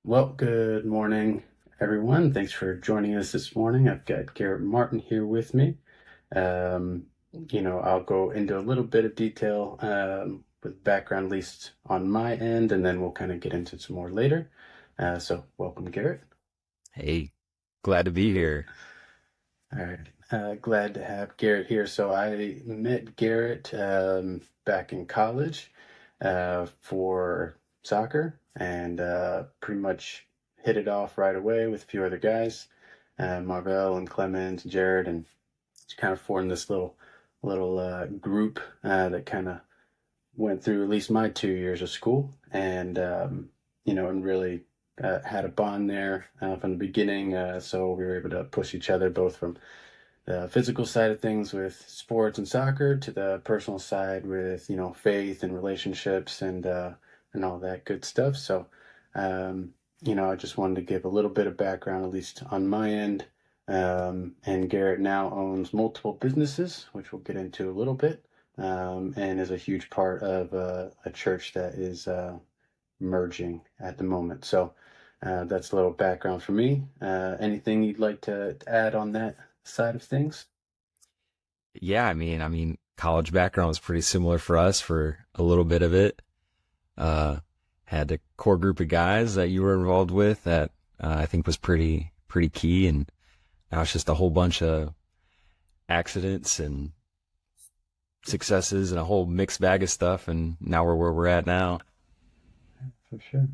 Well, good morning, everyone. Thanks for joining us this morning. I've got Garret Martin here with me. Um, I'll go into a little bit of detail with background, at least on my end, and then we'll kind of get into some more later. So, welcome, Garret. Hey, glad to be here. All right. Glad to have Garret here. So, I met Garret back in college for soccer and pretty much hit it off right away with a few other guys, Marvell and Clemens, Jared, and just kind of formed this little group that kind of went through at least my 2 years of school, and and really had a bond there from the beginning. So we were able to push each other both from the physical side of things with sports and soccer to the personal side with faith and relationships and all that good stuff. So I just wanted to give a little bit of background, at least on my end. And Garret now owns multiple businesses, which we'll get into a little bit, and is a huge part of a church that is merging at the moment. So that's a little background for me. Anything you'd like to add on that side of things? Yeah, college background was pretty similar for us for a little bit of it. Uh, had a core group of guys that you were involved with that I think was pretty key, and now it's just a whole bunch of accidents and successes and a whole mixed bag of stuff, and now we're where we're at now. For sure.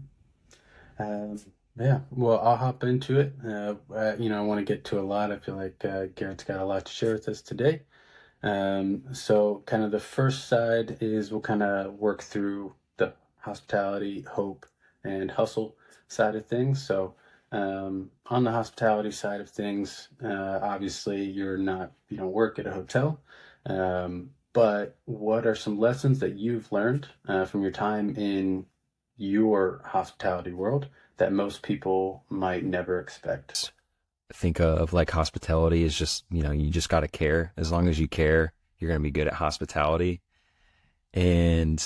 Um, yeah, well, I'll hop into it. I want to get to a lot. I feel like Garrett's got a lot to share with us today. So kind of the first side is we'll kind of work through the hospitality, hope, and hustle side of things. So on the hospitality side of things, obviously you don't work at a hotel. But what are some lessons that you've learned from your time in your hospitality world that most people might never expect? Think of like hospitality is just, you just got to care. As long as you care, you're going to be good at hospitality. And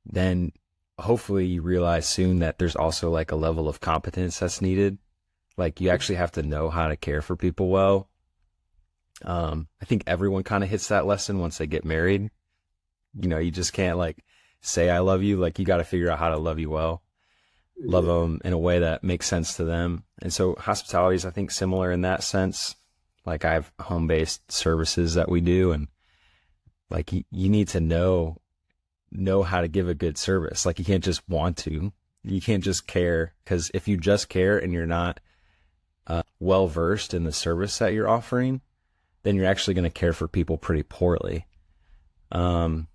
then hopefully you realize soon that there's also like a level of competence that's needed. Like you actually have to know how to care for people well. I think everyone kind of hits that lesson once they get married. You just can't like say I love you. Like you got to figure out how to love you well, love Yeah. them in a way that makes sense to them. And so hospitality is, I think, similar in that sense. Like I have home-based services that we do, and like you need to know how to give a good service. Like you can't just want to. You can't just care, because if you just care and you're not well versed in the service that you're offering, then you're actually going to care for people pretty poorly. Um,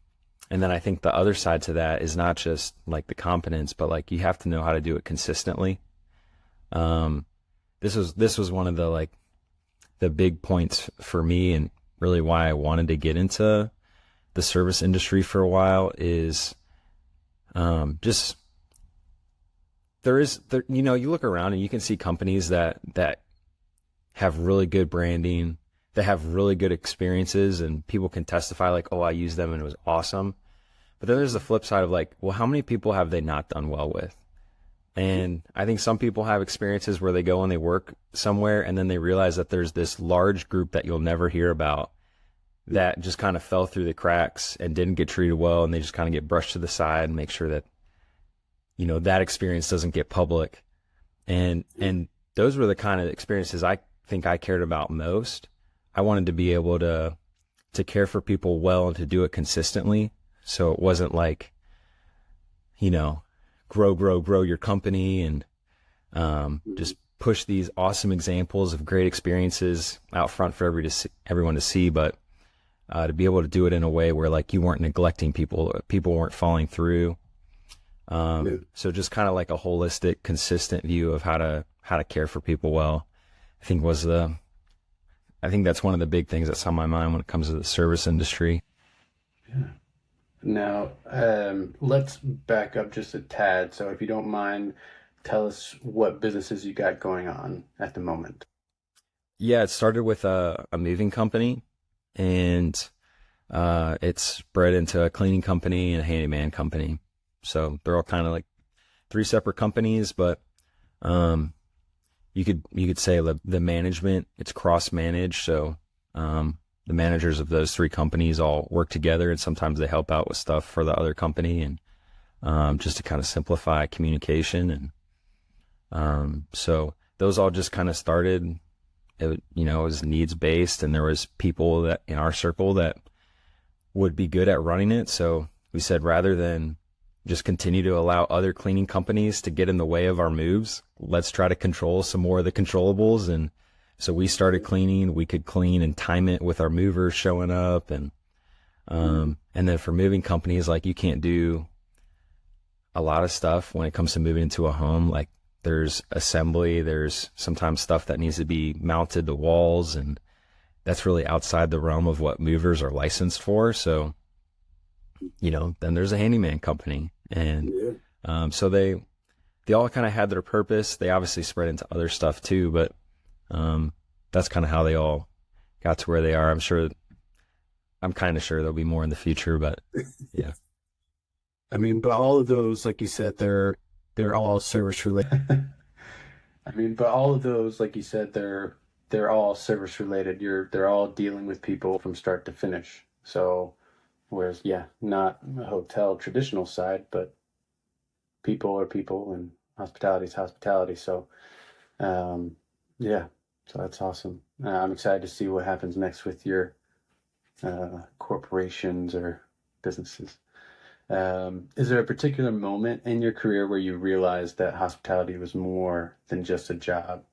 and then I think the other side to that is not just like the competence, but like you have to know how to do it consistently. Um, this was one of the like the big points for me, and really why I wanted to get into the service industry for a while is just you look around and you can see companies that have really good branding, that have really good experiences, and people can testify like, oh, I used them and it was awesome. But then there's the flip side of like, well, how many people have they not done well with? And I think some people have experiences where they go and they work somewhere and then they realize that there's this large group that you'll never hear about that just kind of fell through the cracks and didn't get treated well, and they just kind of get brushed to the side and make sure that, that experience doesn't get public. And those were the kind of experiences I think I cared about most. I wanted to be able to care for people well and to do it consistently. So it wasn't like, grow your company and just push these awesome examples of great experiences out front for everyone to see, but to be able to do it in a way where like you weren't neglecting people weren't falling through. Yeah. So just kind of like a holistic, consistent view of how to care for people well, I think I think that's one of the big things that's on my mind when it comes to the service industry. Yeah. Now, let's back up just a tad. So, if you don't mind, tell us what businesses you got going on at the moment. Yeah, it started with a moving company, and it's spread into a cleaning company and a handyman company. So they're all kind of like three separate companies, but Um, you could say the management, it's cross managed. So, the managers of those three companies all work together, and sometimes they help out with stuff for the other company, and just to kind of simplify communication. And so those all just kind of started. It was needs based, and there was people that in our circle that would be good at running it. So we said, rather than just continue to allow other cleaning companies to get in the way of our moves, let's try to control some more of the controllables. And so we started cleaning. We could clean and time it with our movers showing up. And then for moving companies, like, you can't do a lot of stuff when it comes to moving into a home. Like, there's assembly, there's sometimes stuff that needs to be mounted to walls, and that's really outside the realm of what movers are licensed for. So, then there's a handyman company. And so they all kind of had their purpose. They obviously spread into other stuff too, but that's kind of how they all got to where they are. I'm kind of sure there'll be more in the future, but yeah. I mean, but all of those, like you said, they're all service related. I mean, but all of those, like you said, they're all service related. They're all dealing with people from start to finish. So, whereas, yeah, not a hotel traditional side, but people are people, and hospitality is hospitality. So, yeah, so that's awesome. I'm excited to see what happens next with your corporations or businesses. Is there a particular moment in your career where you realized that hospitality was more than just a job,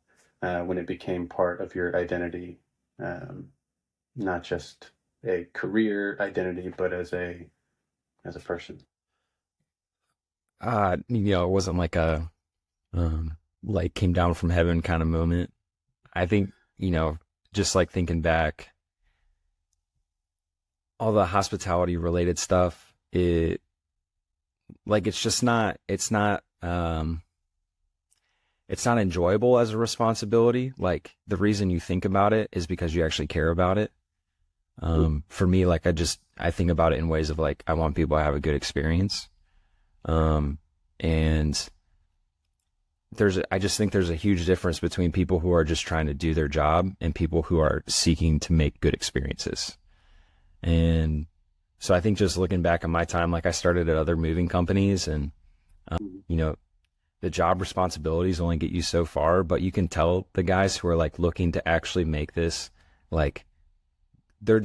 when it became part of your identity, not just a career identity, but as a person? It wasn't like a like came down from heaven kind of moment. I think, just like thinking back, all the hospitality related stuff, it's not enjoyable as a responsibility. Like, the reason you think about it is because you actually care about it. For me, like, I think about it in ways of, like, I want people to have a good experience. And I just think there's a huge difference between people who are just trying to do their job and people who are seeking to make good experiences. And so I think, just looking back on my time, like, I started at other moving companies, and, the job responsibilities only get you so far, but you can tell the guys who are, like, looking to actually make this, like, they're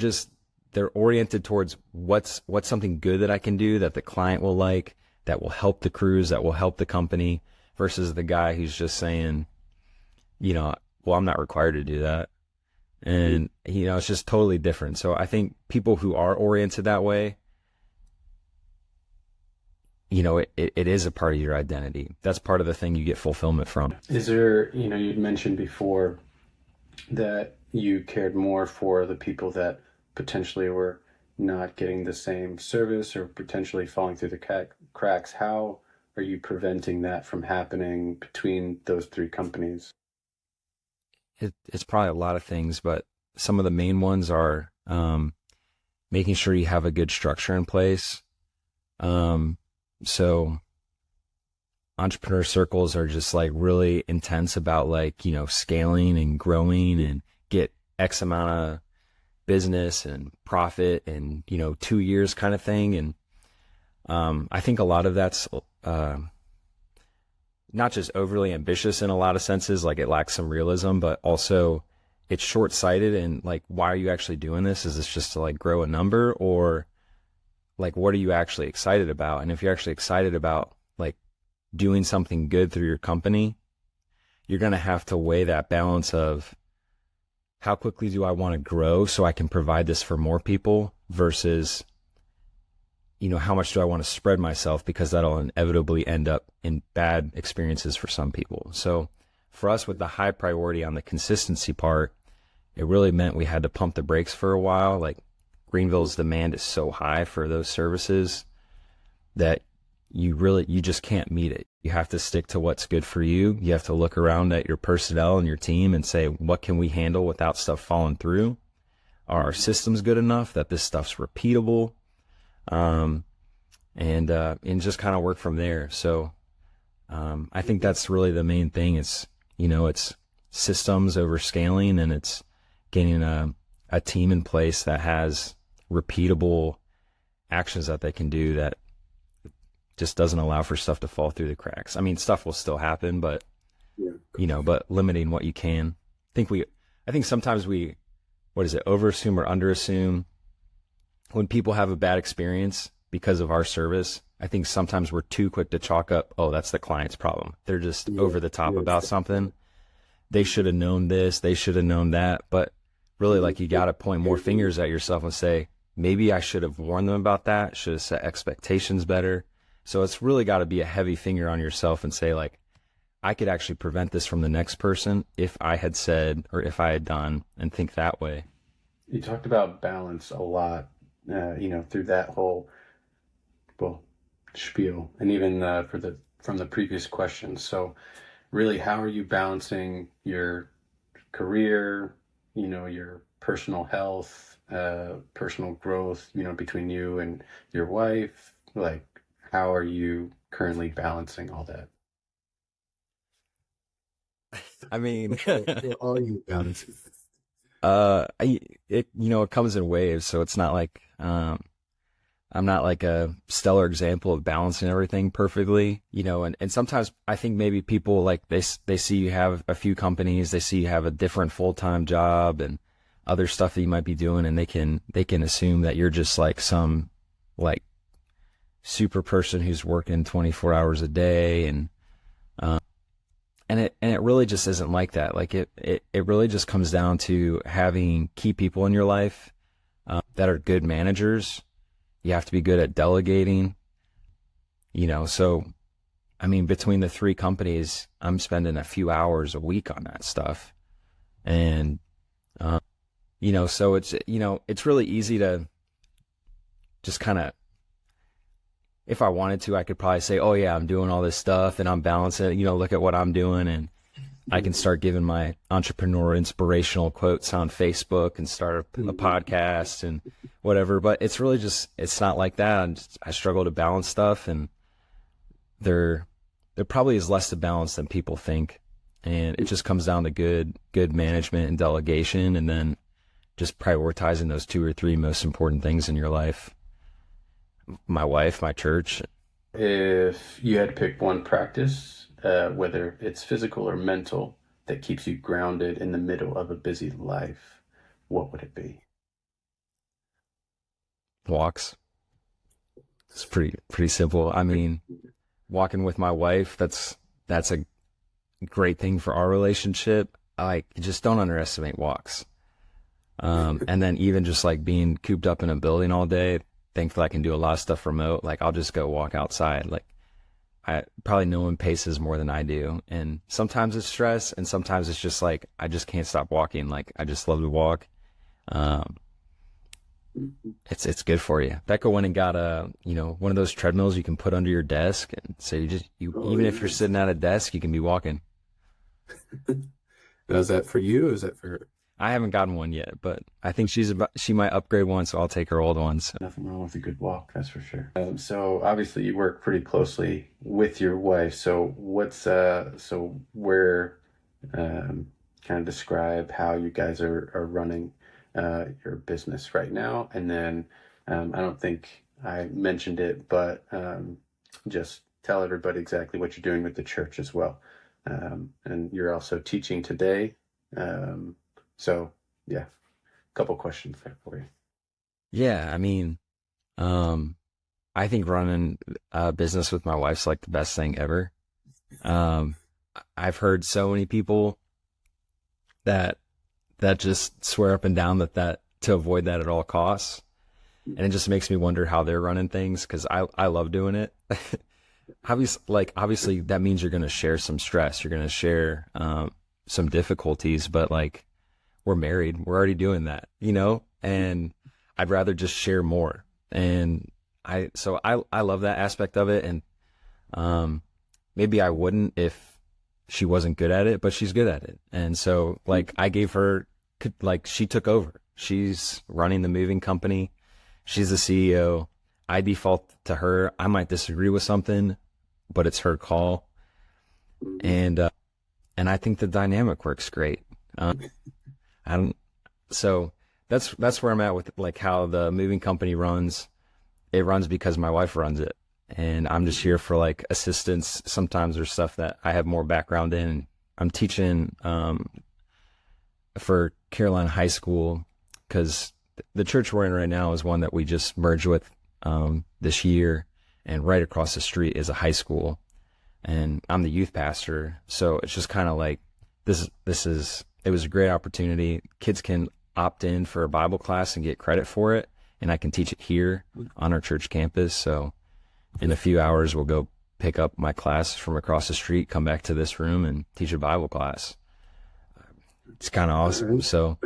oriented towards what's something good that I can do that the client will like, that will help the crews, that will help the company, versus the guy who's just saying, well, I'm not required to do that. And, it's just totally different. So I think people who are oriented that way, it is a part of your identity. That's part of the thing you get fulfillment from. Is there, you'd mentioned before that you cared more for the people that potentially were not getting the same service or potentially falling through the cracks. How are you preventing that from happening between those three companies? It's probably a lot of things, but some of the main ones are making sure you have a good structure in place. So entrepreneur circles are just, like, really intense about, like, scaling and growing and get X amount of business and profit and, 2 years kind of thing. And I think a lot of that's not just overly ambitious in a lot of senses, like, it lacks some realism, but also it's short-sighted. And, like, why are you actually doing this? Is this just to, like, grow a number, or, like, what are you actually excited about? And if you're actually excited about, like, doing something good through your company, you're going to have to weigh that balance of, how quickly do I want to grow so I can provide this for more people, versus, how much do I want to spread myself, because that'll inevitably end up in bad experiences for some people. So for us, with the high priority on the consistency part, it really meant we had to pump the brakes for a while. Like, Greenville's demand is so high for those services that you just can't meet it. You have to stick to what's good for you. You have to look around at your personnel and your team and say, what can we handle without stuff falling through? Are our systems good enough that this stuff's repeatable? And just kind of work from there. So I think that's really the main thing. It's systems over scaling, and it's getting a team in place that has repeatable actions that they can do that just doesn't allow for stuff to fall through the cracks. I mean, stuff will still happen, but but limiting what you can. I think sometimes we, what is it, overassume or underassume when people have a bad experience because of our service. I think sometimes we're too quick to chalk up, oh, that's the client's problem. They're just over the top about something. They should have known this, they should have known that. But really, like, you got to point more fingers at yourself and say, maybe I should have warned them about that, should have set expectations better. So it's really got to be a heavy finger on yourself and say, like, I could actually prevent this from the next person if I had said, or if I had done, and think that way. You talked about balance a lot, through that whole, well, spiel, and even from the previous questions. So really, how are you balancing your career, your personal health, personal growth, between you and your wife? Like, how are you currently balancing all that? I mean, All you guys. it comes in waves, so it's not like I'm not like a stellar example of balancing everything perfectly, and sometimes I think maybe people, like, they see you have a few companies, they see you have a different full-time job and other stuff that you might be doing, and they can assume that you're just like some, like, super person who's working 24 hours a day, and it really just isn't like that. Like, it really just comes down to having key people in your life that are good managers. You have to be good at delegating, so, I mean, between the 3 companies, I'm spending a few hours a week on that stuff. And, so it's really easy to just kind of, if I wanted to, I could probably say, oh yeah, I'm doing all this stuff and I'm balancing, look at what I'm doing. And I can start giving my entrepreneur inspirational quotes on Facebook and start a podcast and whatever. But it's really just, it's not like that. I struggle to balance stuff, and there probably is less to balance than people think. And it just comes down to good management and delegation, and then just prioritizing those 2 or 3 most important things in your life. My wife, my church. If you had to pick one practice, whether it's physical or mental, that keeps you grounded in the middle of a busy life, what would it be? Walks. It's pretty simple. I mean, walking with my wife, that's a great thing for our relationship. Like, just don't underestimate walks. And then even just like being cooped up in a building all day, thankfully I can do a lot of stuff remote. Like, I'll just go walk outside. Like, probably no one paces more than I do. And sometimes it's stress, and sometimes it's just like, I just can't stop walking. Like, I just love to walk. It's good for you. Becca went and got one of those treadmills you can put under your desk, and so even if you're sitting at a desk, you can be walking. Now, is that for you, or is that for her? I haven't gotten one yet, but I think she might upgrade one, so I'll take her old one. So. Nothing wrong with a good walk, that's for sure. So obviously you work pretty closely with your wife. So kind of describe how you guys are running your business right now, and then I don't think I mentioned it, but just tell everybody exactly what you're doing with the church as well. And you're also teaching today. So yeah, a couple questions there for you. Yeah, I mean, I think running a business with my wife's like the best thing ever. I've heard so many people that just swear up and down that to avoid that at all costs. And it just makes me wonder how they're running things, because I love doing it. Obviously that means you're going to share some stress. You're going to share some difficulties, but like, we're married. We're already doing that, and I'd rather just share more. And I love that aspect of it. And maybe I wouldn't if she wasn't good at it, but she's good at it. And so, like, I gave her, like, she took over. She's running the moving company. She's the CEO. I default to her. I might disagree with something, but it's her call. Mhm. And I think the dynamic works great. I don't, so that's where I'm at with like how the moving company runs. It runs because my wife runs it, and I'm just here for like assistance. Sometimes there's stuff that I have more background in. I'm teaching for Carolina High School because the church we're in right now is one that we just merged with this year, and right across the street is a high school, and I'm the youth pastor. So it's just kind of like it was a great opportunity. Kids can opt in for a Bible class and get credit for it, and I can teach it here on our church campus. So in a few hours, we'll go pick up my class from across the street, come back to this room, and teach a Bible class. It's kind of awesome. So,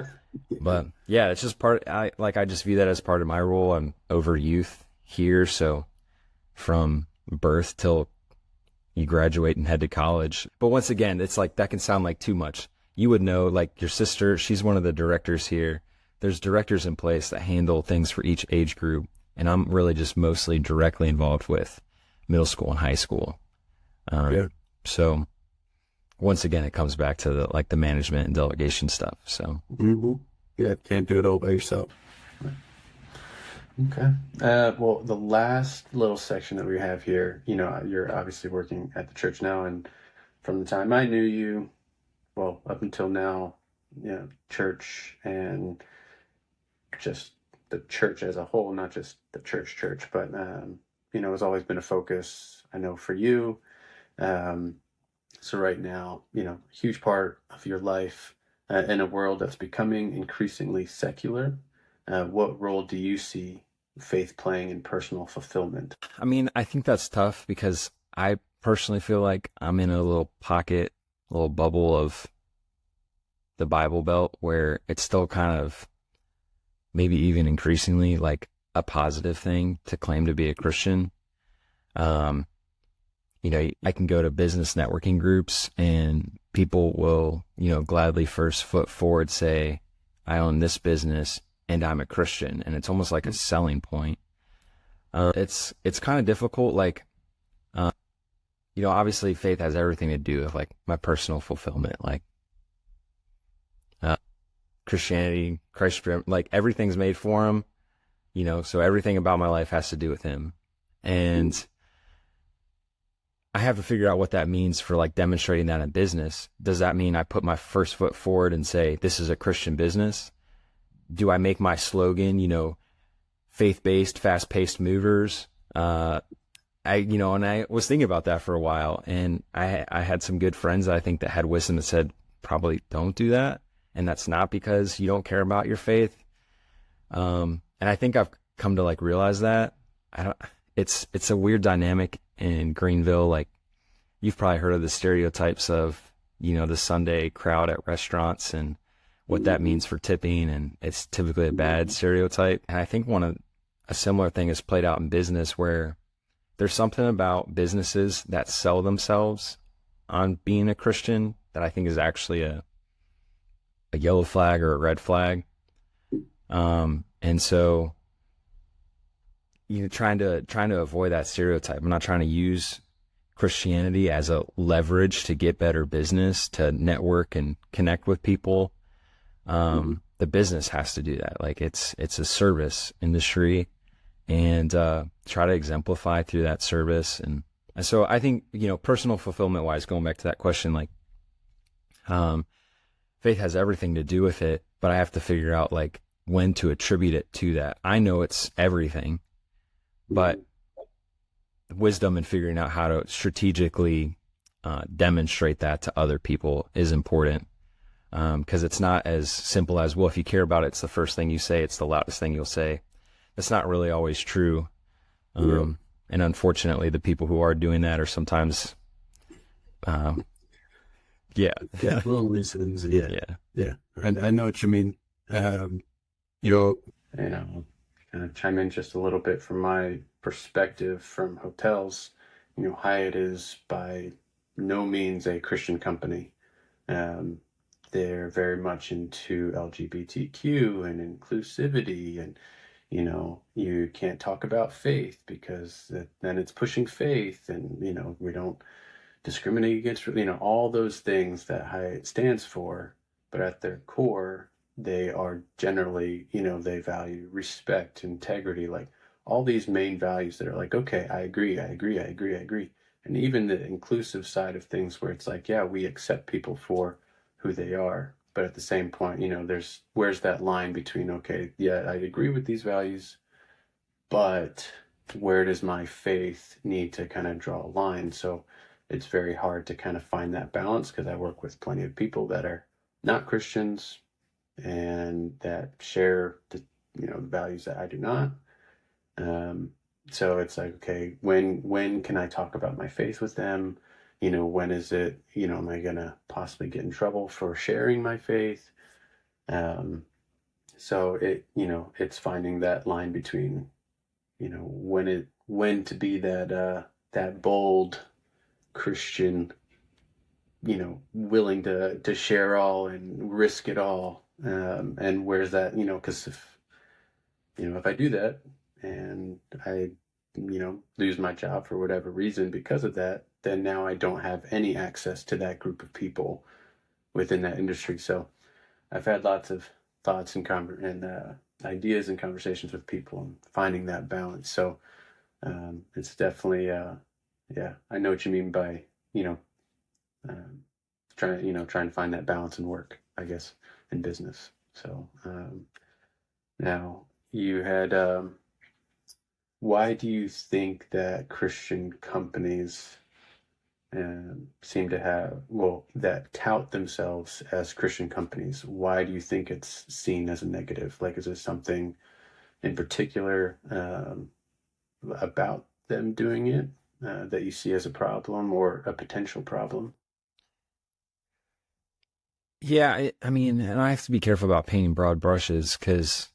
but yeah, it's just I just view that as part of my role. I'm over youth here, so from birth till you graduate and head to college. But once again, it's like that can sound like too much. You would know, like your sister, she's one of the directors here. There's directors in place that handle things for each age group, and I'm really just mostly directly involved with middle school and high school. Yeah. So once again, it comes back to the management and delegation stuff. So Hmm. Yeah, can't do it all by yourself. Okay. Well, the last little section that we have here, you're obviously working at the church now, and from the time I knew you, well, up until now, church and just the church as a whole, not just the church, but has always been a focus, I know, for you. Um, so right now, a huge part of your life in a world that's becoming increasingly secular, what role do you see faith playing in personal fulfillment? I mean, I think that's tough because I personally feel like I'm in a little pocket, a little bubble of the Bible Belt where it's still kind of maybe even increasingly like a positive thing to claim to be a Christian. Um, I can go to business networking groups and people will, gladly first foot forward say, I own this business and I'm a Christian. And it's almost like a selling point. It's kind of difficult. Like, uh, obviously faith has everything to do with like my personal fulfillment, like, uh, Christianity, Christ, like everything's made for him, so everything about my life has to do with him. And I have to figure out what that means for like demonstrating that in business. Does that mean I put my first foot forward and say, this is a Christian business? Do I make my slogan, faith-based, fast-paced movers? And I was thinking about that for a while, and I had some good friends that I think that had wisdom that said, probably don't do that. And that's not because you don't care about your faith. And I think I've come to like realize that it's a weird dynamic in Greenville. Like you've probably heard of the stereotypes of, the Sunday crowd at restaurants and what that means for tipping. And it's typically a bad stereotype. And I think a similar thing is played out in business where there's something about businesses that sell themselves on being a Christian that I think is actually a yellow flag or a red flag. And so, trying to avoid that stereotype. I'm not trying to use Christianity as a leverage to get better business, to network and connect with people. The business has to do that. Like it's a service industry, and try to exemplify through that service. And so I think, personal fulfillment wise, going back to that question, like, faith has everything to do with it, but I have to figure out like when to attribute it to that. I know it's everything, but wisdom in figuring out how to strategically demonstrate that to other people is important. Because it's not as simple as, well, if you care about it, it's the first thing you say, it's the loudest thing you'll say. That's not really always true. And unfortunately, the people who are doing that are sometimes, yeah. Yeah, little reasons. Yeah, Yeah. yeah. And I know what you mean. You Kind of chime in just a little bit from my perspective from hotels. Hyatt is by no means a Christian company. Um, they're very much into LGBTQ and inclusivity, and you can't talk about faith because then it's pushing faith, and we don't discriminate against, all those things that Hyatt stands for, but at their core, they are generally, they value respect, integrity, like all these main values that are like, okay, I agree, I agree, I agree, I agree. And even the inclusive side of things where it's like, yeah, we accept people for who they are. But at the same point, where's that line between, okay, yeah, I agree with these values, but where does my faith need to kind of draw a line? So it's very hard to kind of find that balance because I work with plenty of people that are not Christians and that share the values that I do not. So it's like, okay, when can I talk about my faith with them? When is it, am I gonna possibly get in trouble for sharing my faith? So it's finding that line between, when to be that bold Christian, willing to share all and risk it all. And where's that, because if I do that and I, lose my job for whatever reason because of that, then now I don't have any access to that group of people within that industry. So I've had lots of thoughts and ideas and conversations with people and finding that balance. So it's definitely, yeah, I know what you mean by, trying to find that balance in work, I guess, in business. So now you had, why do you think that Christian companies seem to have, that tout themselves as Christian companies? Why do you think it's seen as a negative? Like, is there something in particular about them doing it that you see as a problem or a potential problem? Yeah, I mean, and I have to be careful about painting broad brushes because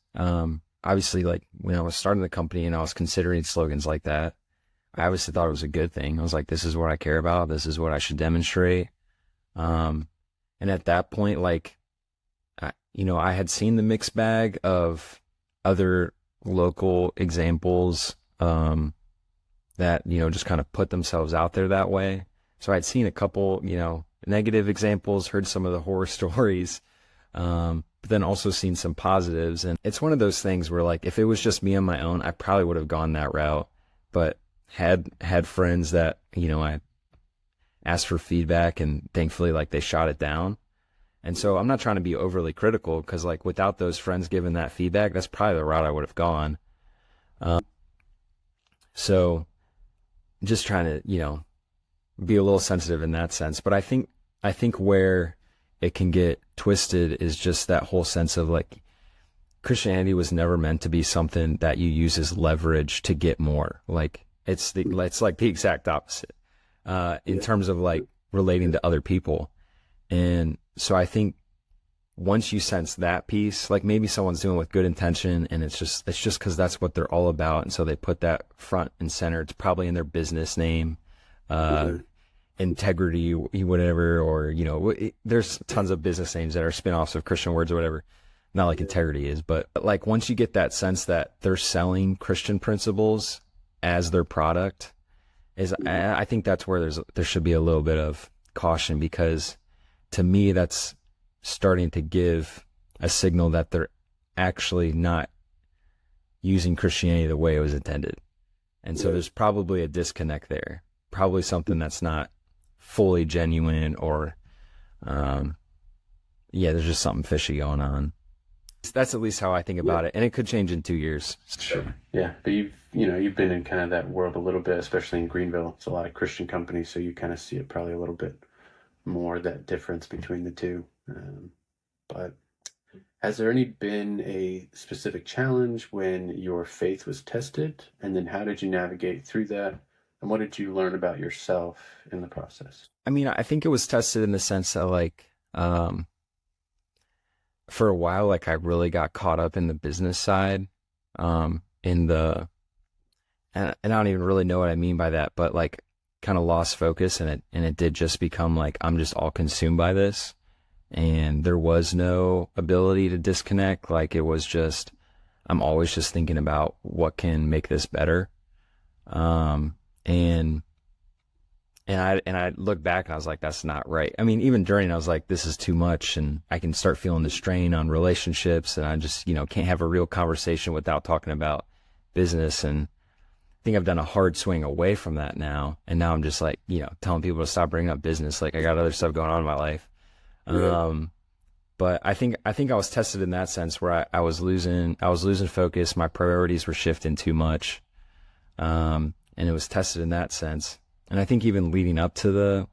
obviously, like when I was starting the company and I was considering slogans like that, I obviously thought it was a good thing. I was like, this is what I care about. This is what I should demonstrate. And at that point, like, I had seen the mixed bag of other local examples that, just kind of put themselves out there that way. So I'd seen a couple, negative examples, heard some of the horror stories, but then also seen some positives. And it's one of those things where, like, if it was just me on my own, I probably would have gone that route. But had friends that, I asked for feedback and thankfully, like, they shot it down. And so I'm not trying to be overly critical because, like, without those friends giving that feedback, that's probably the route I would have gone. So just trying to, be a little sensitive in that sense. But I think where it can get twisted is just that whole sense of, like, Christianity was never meant to be something that you use as leverage to get more. Like, it's like the exact opposite in terms of, like, relating to other people. And so I think once you sense that piece, like, maybe someone's doing it with good intention and it's just because that's what they're all about. And so they put that front and center. It's probably in their business name, integrity, whatever, or, there's tons of business names that are spin-offs of Christian words or whatever. Not like integrity is, but like once you get that sense that they're selling Christian principles as their product, I think that's where there should be a little bit of caution, because to me that's starting to give a signal that they're actually not using Christianity the way it was intended. And so there's probably a disconnect there, probably something that's not fully genuine, or there's just something fishy going on. That's at least how I think about it, and it could change in 2 years. Sure. Yeah, but you've been in kind of that world a little bit, especially in Greenville. It's a lot of Christian companies, so you kind of see it probably a little bit more, that difference between the two. But has there been a specific challenge when your faith was tested, and then how did you navigate through that, and what did you learn about yourself in the process? I mean, I think it was tested in the sense that, like, for a while, like, I really got caught up in the business side, and I don't even really know what I mean by that, but, like, kind of lost focus, and it did just become like, I'm just all consumed by this, and there was no ability to disconnect. Like, it was just, I'm always just thinking about what can make this better. And And I look back and I was like, that's not right. I mean, even during, I was like, this is too much, and I can start feeling the strain on relationships, and I just, can't have a real conversation without talking about business. And I think I've done a hard swing away from that now. And now I'm just like, telling people to stop bringing up business. Like, I got other stuff going on in my life. Right. But I think I was tested in that sense where I was losing focus. My priorities were shifting too much. And it was tested in that sense. And I think even leading up to the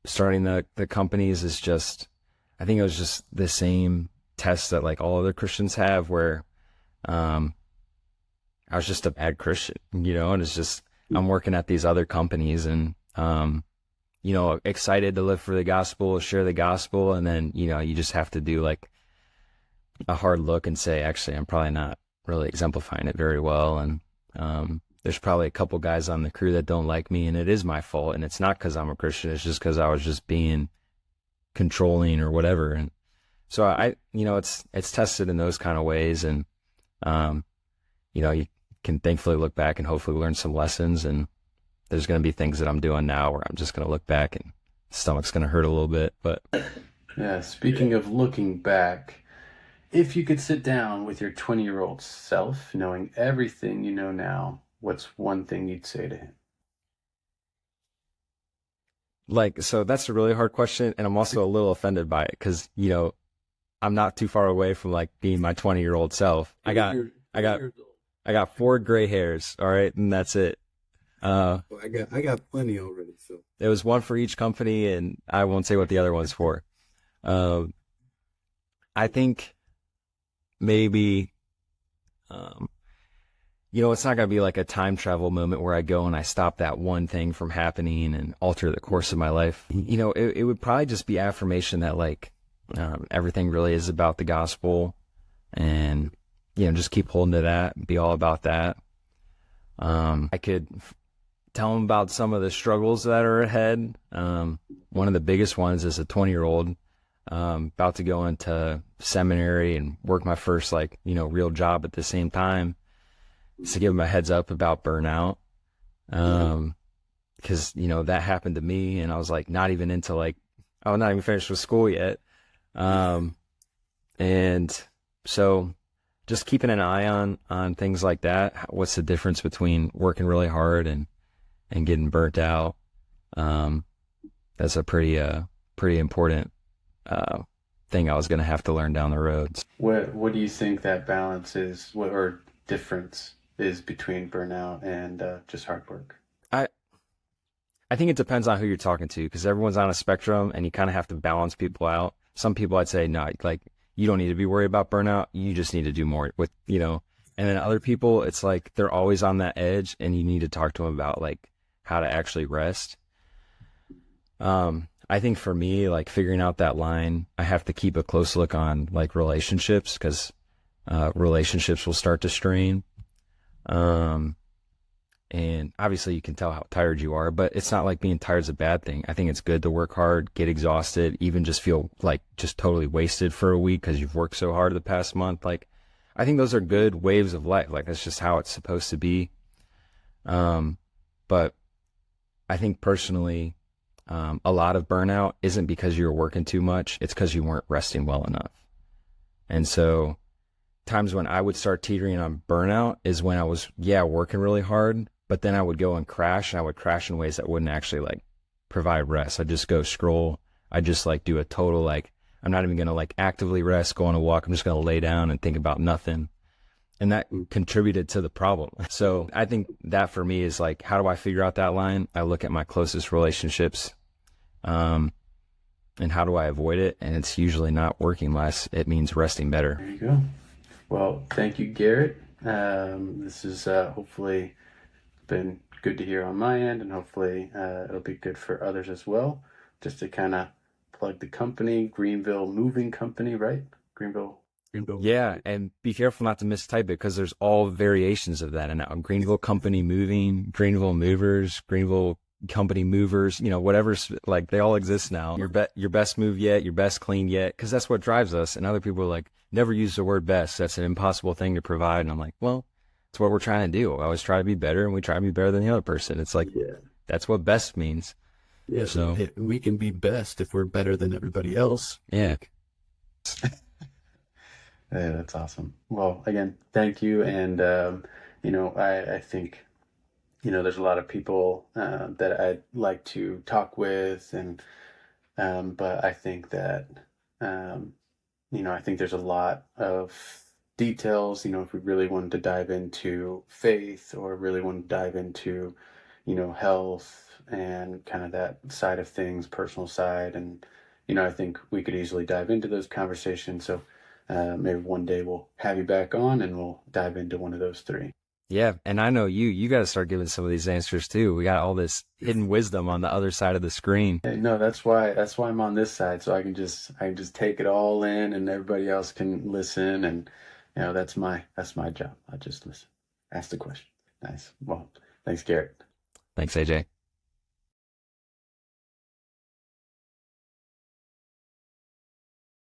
starting the companies is just, I think it was just the same test that like all other Christians have, where I was just a bad Christian, and it's just, I'm working at these other companies and, excited to live for the gospel, share the gospel. And then, you just have to do like a hard look and say, actually, I'm probably not really exemplifying it very well. And, there's probably a couple guys on the crew that don't like me, and it is my fault. And it's not because I'm a Christian. It's just because I was just being controlling or whatever. And so it's tested in those kind of ways. And, you can thankfully look back and hopefully learn some lessons. And there's going to be things that I'm doing now where I'm just going to look back and stomach's going to hurt a little bit, but Yeah, speaking of looking back, if you could sit down with your 20-year-old self, knowing everything you know now, what's one thing you'd say to him? like, so that's a really hard question. And I'm also a little offended by it because, I'm not too far away from like being my 20-year-old self. I got, I got, I got 4 gray hairs. All right. And that's it. Well, I got plenty already. So There was one for each company, and I won't say what the other one's for. I think maybe, it's not going to be like a time travel moment where I go and I stop that one thing from happening and alter the course of my life. It would probably just be affirmation that like, everything really is about the gospel, and, just keep holding to that, be all about that. I could tell them about some of the struggles that are ahead. One of the biggest ones is a 20-year-old, about to go into seminary and work my first real job at the same time. Just to give them a heads up about burnout. Because, that happened to me, and I was like, not even into I was not even finished with school yet. And so just keeping an eye on things like that. What's the difference between working really hard and getting burnt out? That's a pretty important thing I was going to have to learn down the road. What do you think that balance is, or difference is between burnout and just hard work? I think it depends on who you're talking to, because everyone's on a spectrum and you kind of have to balance people out. Some people I'd say, no, you don't need to be worried about burnout. You just need to do more with, and then other people, it's like they're always on that edge and you need to talk to them about how to actually rest. I think for me, figuring out that line, I have to keep a close look on relationships, because relationships will start to strain. And obviously you can tell how tired you are, but it's not like being tired is a bad thing. I think it's good to work hard, get exhausted, even just feel just totally wasted for a week because you've worked so hard the past month. I think those are good waves of life. That's just how it's supposed to be. But I think personally, a lot of burnout isn't because you were working too much. It's because you weren't resting well enough. And so times when I would start teetering on burnout is when I was, working really hard, but then I would go and crash, and I would crash in ways that wouldn't actually provide rest. I'd just go scroll. I'd just do a total, I'm not even going to actively rest, go on a walk. I'm just going to lay down and think about nothing. And that contributed to the problem. So I think that for me is how do I figure out that line? I look at my closest relationships, and how do I avoid it? And it's usually not working less. It means resting better. There you go. Well, thank you, Garret. This is hopefully been good to hear on my end, and hopefully it'll be good for others as well. Just to kind of plug the company, Greenville Moving Company, right? Greenville. Yeah, and be careful not to mistype it, because there's all variations of that. And now Greenville Company Moving, Greenville Movers, Greenville Company Movers, whatever's they all exist now. Your best move yet, your best clean yet, because that's what drives us. And other people are never use the word best. That's an impossible thing to provide. And I'm well, it's what we're trying to do. I always try to be better, and we try to be better than the other person. It's that's what best means. Yeah, so we can be best if we're better than everybody else. Yeah. Yeah, that's awesome. Well, again, thank you. And, I think, there's a lot of people that I'd like to talk with. But I think that, um, I think there's a lot of details, if we really wanted to dive into faith or really want to dive into, health and kind of that side of things, personal side. And, I think we could easily dive into those conversations. So maybe one day we'll have you back on and we'll dive into one of those three. Yeah. And I know you got to start giving some of these answers too. We got all this hidden wisdom on the other side of the screen. No, that's why I'm on this side. So I can just take it all in and everybody else can listen. And, that's my job. I just listen, ask the question. Nice. Well, thanks, Garret. Thanks, AJ.